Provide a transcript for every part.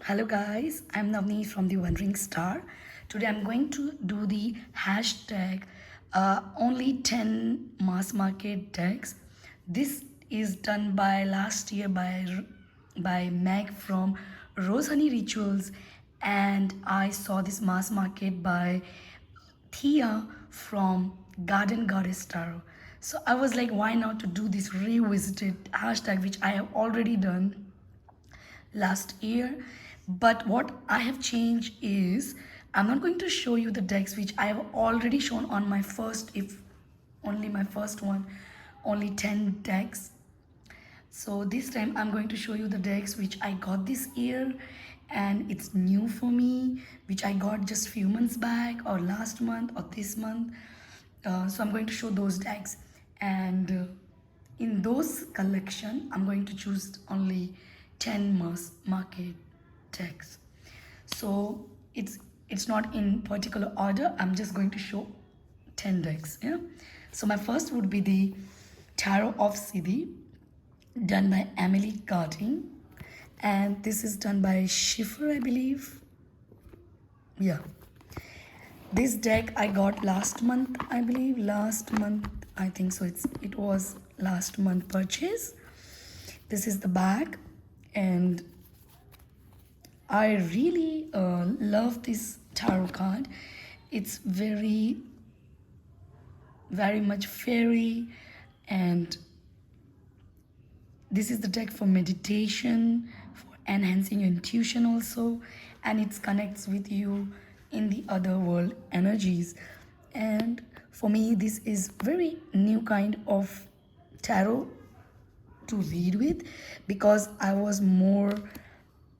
Hello guys, I'm Navneet from the Wandering Star. Today I'm going to do the hashtag only 10 mass market decks. This is done by last year by Meg from Rose Honey Rituals, and I saw this mass market by Thea from Garden Goddess Tarot. So I was like, why not to do this revisited hashtag which I have already done last year. But what I have changed is I'm not going to show you the decks which I have already shown on my first, if only my first one, only 10 decks. So this time I'm going to show you the decks which I got this year, and it's new for me, which I got just few months back or last month or this month. So I'm going to show those decks, and in those collection I'm going to choose only 10 mass market decks. So it's not in particular order. I'm just going to show 10 decks. Yeah. So my first would be the Tarot of Siddhi, done by Emily Carding, and this is done by Schiffer, I believe. Yeah. This deck I got last month, I believe. Last month, I think so. It was last month purchase. This is the back, and I really love this tarot card. It's very much fairy, and this is the deck for meditation, for enhancing your intuition also, and it connects with you in the other world energies. And for me, this is very new kind of tarot to read with, because I was more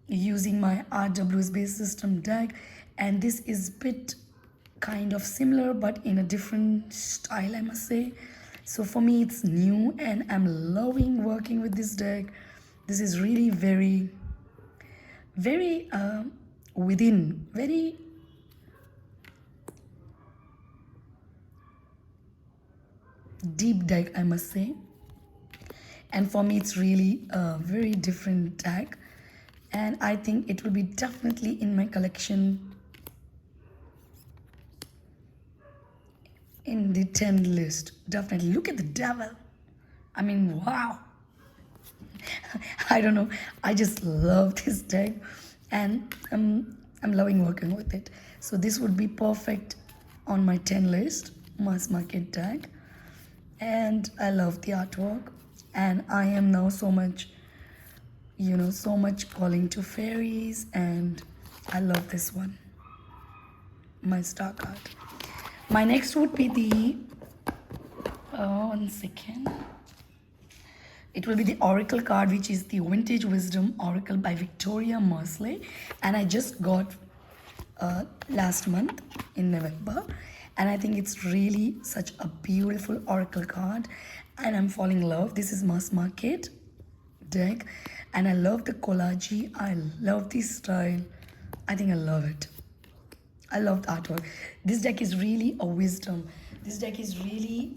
using my RWS based system deck, and this is bit kind of similar but in a different style, I must say. So for me it's new, and I'm loving working with this deck. This is really very within, very deep deck, I must say. And for me it's really a very different deck, and I think it will be definitely in my collection in the 10 list. Definitely. Look at the devil. I mean, wow. I don't know. I just love this deck, and I'm loving working with it. So this would be perfect on my 10 list, mass market deck. And I love the artwork, and I am now so much calling to fairies, and I love this one, my star card. My next would be the one second. It will be the Oracle card, which is the Vintage Wisdom Oracle by Victoria Mersley, and I just got last month in November, and I think it's really such a beautiful Oracle card, and I'm falling in love. This is mass market deck, and I love the collage. I love this style. I think I love it. I love the artwork. This deck is really a wisdom. This deck is really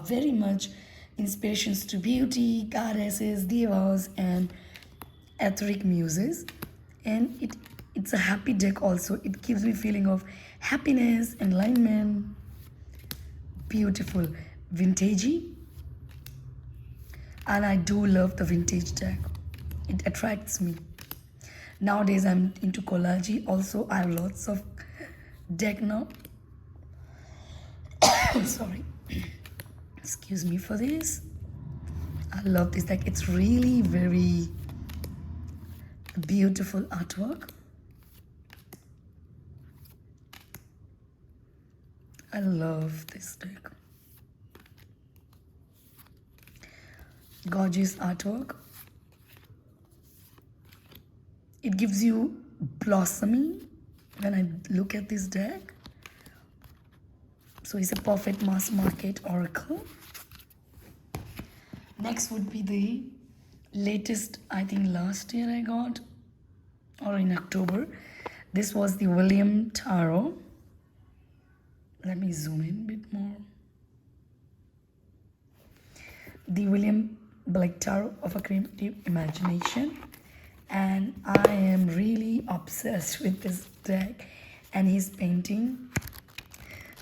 very much inspirations to beauty, goddesses, devas, and etheric muses. And it's a happy deck also. It gives me feeling of happiness, enlightenment, beautiful, vintagey. And I do love the vintage deck. It attracts me. Nowadays I'm into collage also. I have lots of deck now. Sorry. Excuse me for this. I love this deck. It's really very beautiful artwork. I love this deck. Gorgeous artwork. It gives you blossoming when I look at this deck. So it's a perfect mass market oracle. Next would be the latest, I think last year I got, or in October. This was the William Tarot. Let me zoom in a bit more. The William Blake Tarot of a Creative Imagination. And I am really obsessed with this deck and his painting.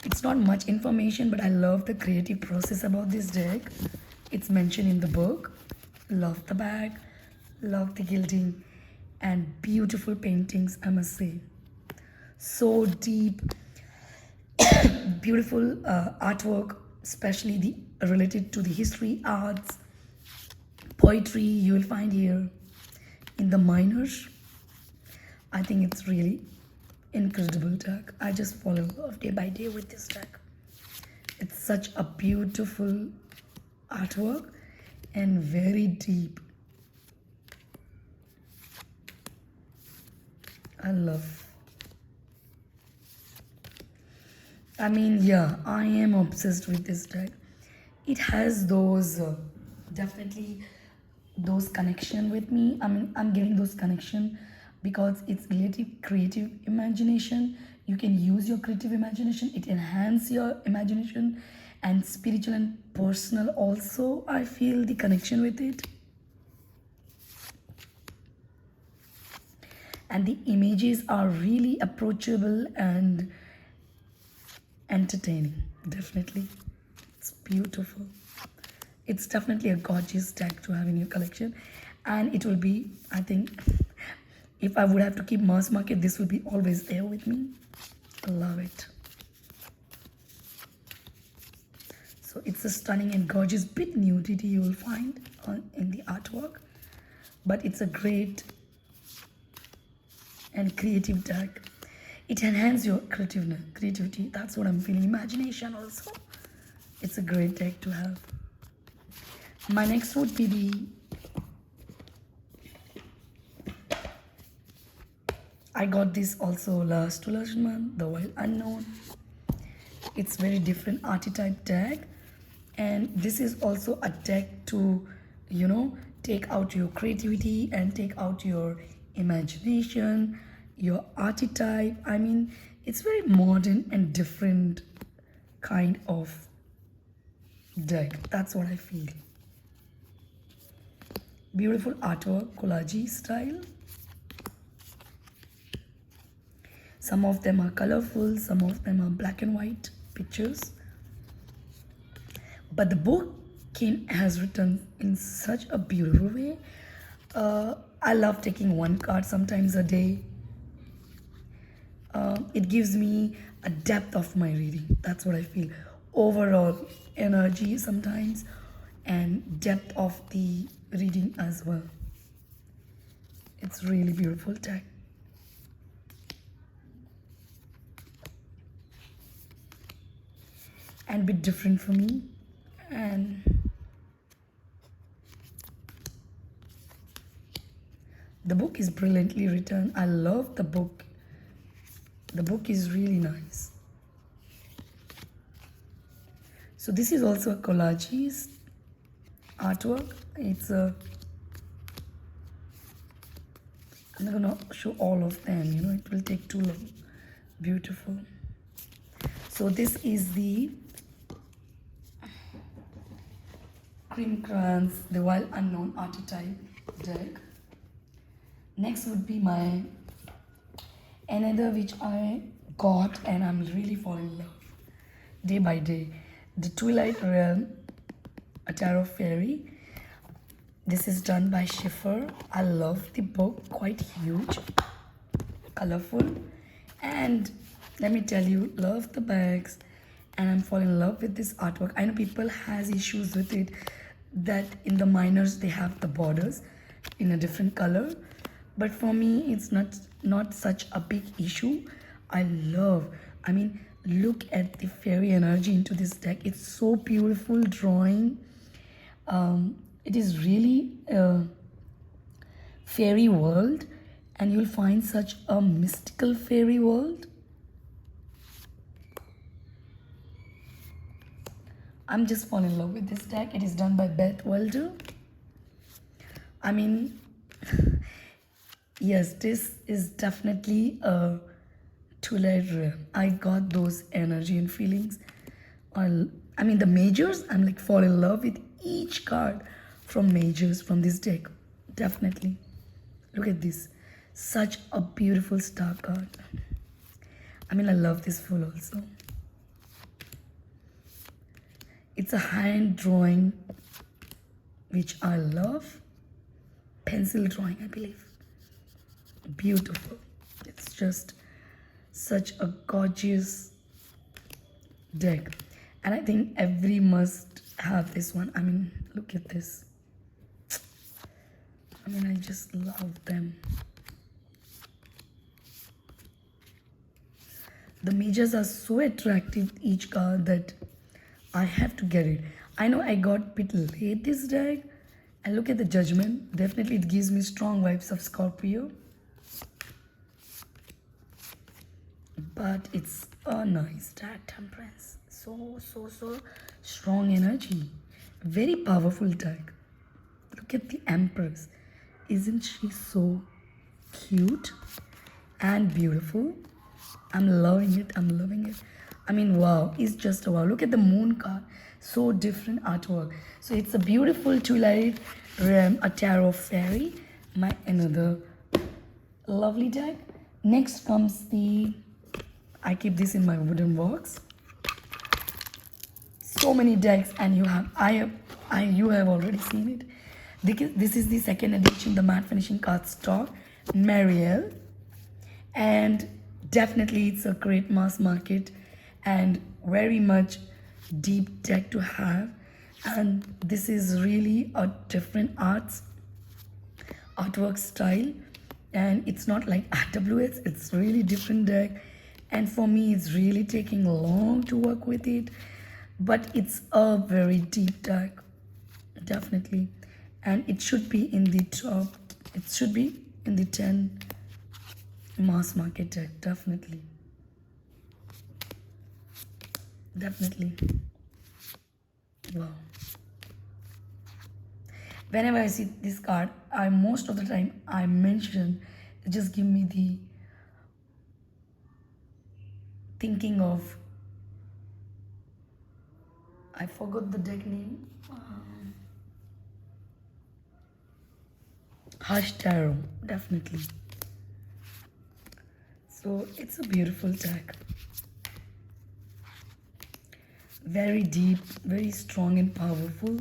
It's not much information, but I love the creative process about this deck. It's mentioned in the book. Love the bag, love the gilding, and beautiful paintings, I must say. So deep, beautiful artwork, especially the related to the history, arts, poetry you will find here in the minors. I think it's really incredible deck. I just fall in love day by day with this deck. It's such a beautiful artwork and very deep. I love. I mean, yeah, I am obsessed with this deck. It has those definitely those connection with me. I mean, I'm getting those connection because it's related creative imagination. You can use your creative imagination. It enhance your imagination and spiritual and personal also. I feel the connection with it. And the images are really approachable and entertaining. Definitely. It's beautiful. It's definitely a gorgeous deck to have in your collection. And it will be, I think, if I would have to keep mass market, this will be always there with me. I love it. So it's a stunning and gorgeous bit nudity you will find in the artwork. But it's a great and creative deck. It enhances your creativity. That's what I'm feeling. Imagination also. It's a great deck to have. My next would be the I got this also last to last month, the Wild Unknown. It's very different archetype deck, and this is also a deck to, take out your creativity and take out your imagination, your archetype. I mean, it's very modern and different kind of deck. That's what I feel. Beautiful artwork, collage style. Some of them are colorful, some of them are black and white pictures. But the book has written in such a beautiful way. I love taking one card sometimes a day. It gives me a depth of my reading. That's what I feel. Overall energy sometimes and depth of the reading as well. It's really beautiful deck. And a bit different for me. And the book is brilliantly written. I love the book. The book is really nice. So this is also a collage artwork. I'm not gonna show all of them, it will take too long. Beautiful. So this is the Cream Crayons, the Wild Unknown archetype deck. Next would be my another which I got and I'm really falling in love day by day. The Twilight Realm, a Tarot Fairy. This is done by Schiffer. I love the book, quite huge, colorful, and let me tell you, love the bags, and I'm falling in love with this artwork. I know people has issues with it, that in the minors they have the borders in a different color, but for me it's not such a big issue. I mean, look at the fairy energy into this deck. It's so beautiful drawing. It is really a fairy world, and you'll find such a mystical fairy world. I'm just falling in love with this deck. It is done by Beth Welder. I mean, yes, this is definitely a Twilight Realm. I got those energy and feelings. I mean, the majors, I'm like fall in love with each card from majors from this deck. Definitely. Look at this. Such a beautiful star card. I mean, I love this full also. It's a hand drawing, which I love. Pencil drawing, I believe. Beautiful. It's just such a gorgeous deck. And I think every must have this one. I mean, look at this. I mean, I just love them. The majors are so attractive, each card, that I have to get it. I know I got a bit late this deck. And look at the Judgment. Definitely it gives me strong vibes of Scorpio. But it's a nice deck, Temperance. So strong energy. Very powerful deck. Look at the Empress. Isn't she so cute and beautiful? I'm loving it. I'm loving it. I mean, wow. It's just a wow. Look at the Moon card. So different artwork. So it's a beautiful two-lighted a tarot fairy. My another lovely deck. Next comes the... I keep this in my wooden box. So many decks, and you have you have already seen it. This is the second edition, the matte finishing cardstock Marielle, and definitely it's a great mass market and very much deep deck to have. And this is really a different artwork style, and it's not like RWS. It's really different deck, and for me it's really taking long to work with it, but it's a very deep deck, definitely. And it should be in the top, it should be in the 10 mass market deck, definitely. Wow. Whenever I see this card, most of the time I mention, just give me the thinking of, I forgot the deck name. Hush Tarot, definitely. So it's a beautiful deck. Very deep, very strong and powerful.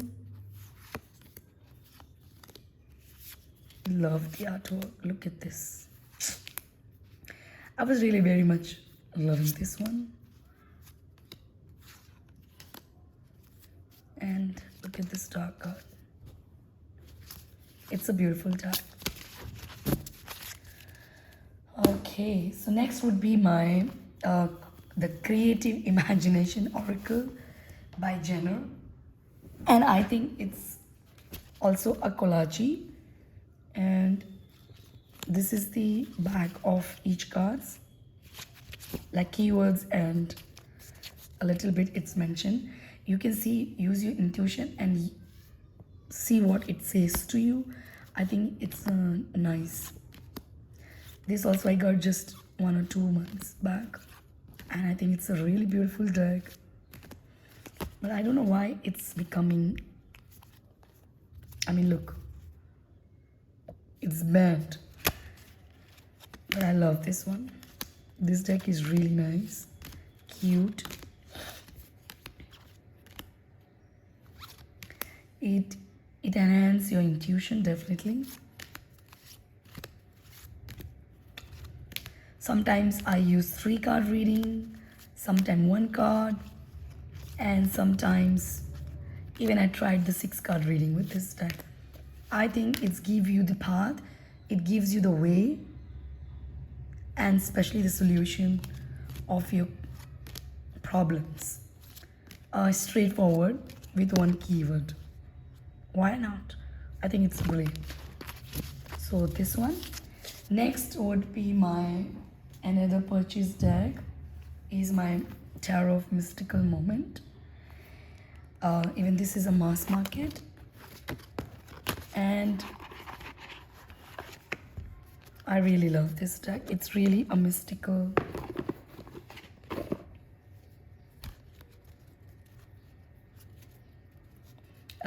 Love the artwork. Look at this. I was really very much loving this one. And look at this dark card. It's a beautiful deck. Okay, so next would be my the Creative Imagination Oracle by Jenner, and I think it's also a collage. And this is the back of each cards, like keywords and a little bit it's mentioned. You can see, use your intuition and see what it says to you. I think it's nice. This also I got just 1 or 2 months back, and I think it's a really beautiful deck. But I don't know why it's becoming, I mean, look, it's bad. But I love this one. This deck is really nice, cute. It enhances your intuition, definitely. Sometimes I use 3-card reading, sometimes 1 card, and sometimes even I tried the 6-card reading with this deck. I think it's give you the path, it gives you the way, and especially the solution of your problems. Straightforward with 1 keyword. Why not? I think it's great. So this one. Next would be my another purchase deck is my Tarot of Mystical Moment. Even this is a mass market, and I really love this deck. It's really a mystical.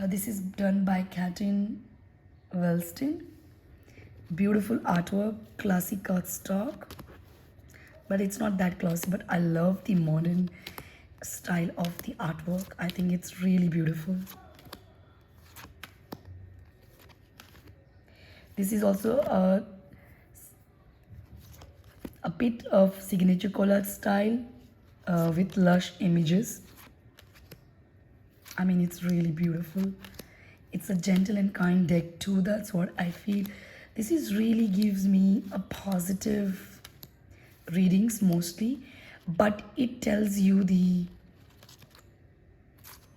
This is done by Katrin Welston. Beautiful artwork, classic cardstock, but it's not that classy. But I love the modern style of the artwork. I think it's really beautiful. This is also a bit of signature collage style with lush images. I mean, it's really beautiful. It's a gentle and kind deck too. That's what I feel. This is really gives me a positive readings mostly, but it tells you the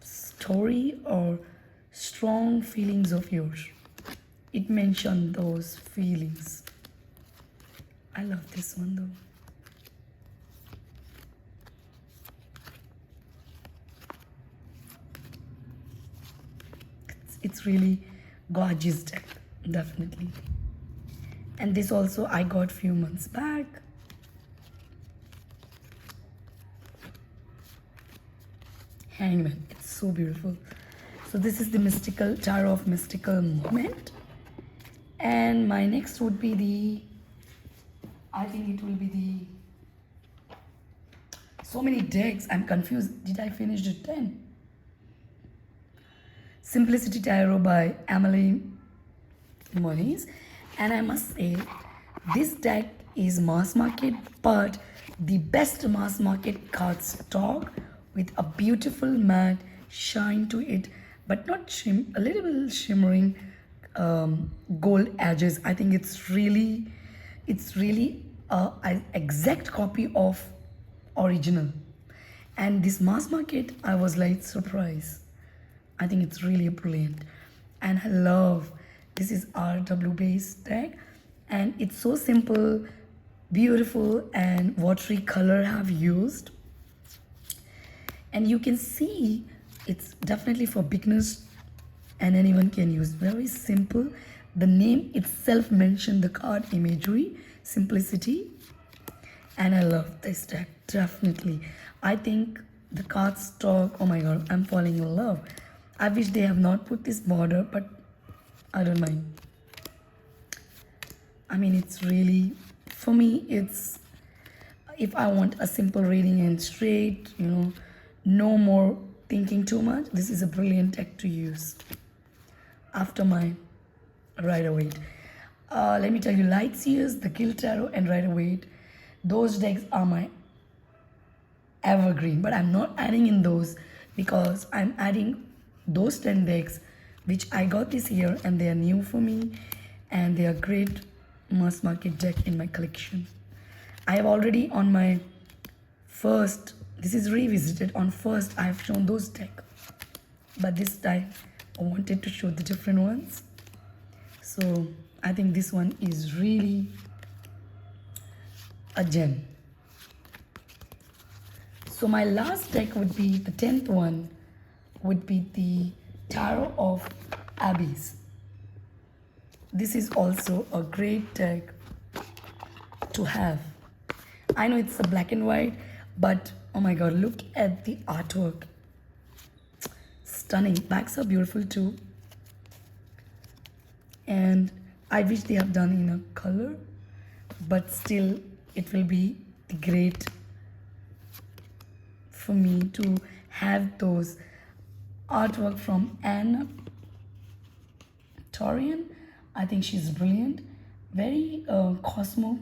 story or strong feelings of yours. It mentioned those feelings. I love this one though. It's really gorgeous deck, definitely. And this also I got few months back. Hangman, it's so beautiful. So this is the mystical tarot of mystical moment. And my next would be the, I think it will be the, so many decks, I'm confused. Did I finish the 10? Simplicity Tarot by Emily Moniz. And I must say, this deck is mass market, but the best mass market cardstock with a beautiful matte shine to it, but not a little bit shimmering gold edges. I think it's really an exact copy of original. And this mass market, I was like surprised. I think it's really brilliant, and I love this is RW based deck, and it's so simple, beautiful, and watery color have used, and you can see it's definitely for beginners and anyone can use. Very simple. The name itself mentioned the card imagery, simplicity, and I love this deck definitely. I think the card stock, oh my god, I'm falling in love. I wish they have not put this border, but I don't mind. I mean, it's really, for me, it's, if I want a simple reading and straight, no more thinking too much, this is a brilliant deck to use after my Rider-Waite. Let me tell you, Light Seers, the Guild Tarot, and Rider-Waite, those decks are my evergreen, but I'm not adding in those because I'm adding those 10 decks which I got this year, and they are new for me, and they are great mass market deck in my collection. I have already on my first, this is revisited, on first I have shown those deck, but this time I wanted to show the different ones. So I think this one is really a gem. So my last deck would be the 10th one, would be the Tarot of Abyss. This is also a great deck to have. I know it's a black and white, but oh my god, look at the artwork. Stunning. Backs are beautiful too. And I wish they have done in a color, but still it will be great for me to have those artwork from Anne Torian. I think she's brilliant. Very cosmo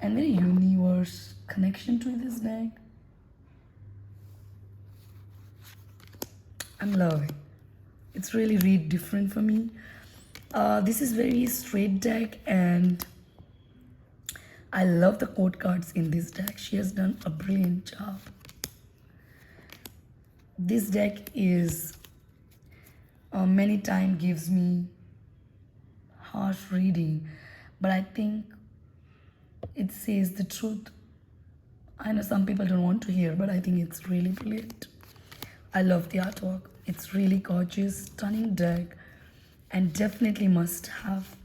and very universe connection to this deck. I'm loving. It's really different for me. This is very straight deck, and I love the quote cards in this deck. She has done a brilliant job. This deck is many times gives me harsh reading, but I think it says the truth. I know some people don't want to hear, but I think it's really brilliant. I love the artwork. It's really gorgeous, stunning deck, and definitely must have.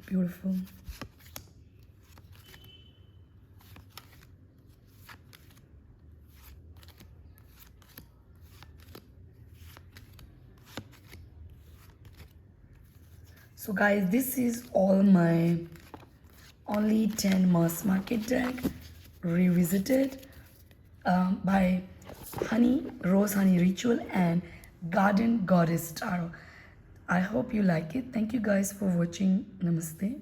Beautiful. So guys, this is all my only 10 mass market deck revisited by Rose Honey Ritual and Garden Goddess Tarot. I hope you like it. Thank you guys for watching. Namaste.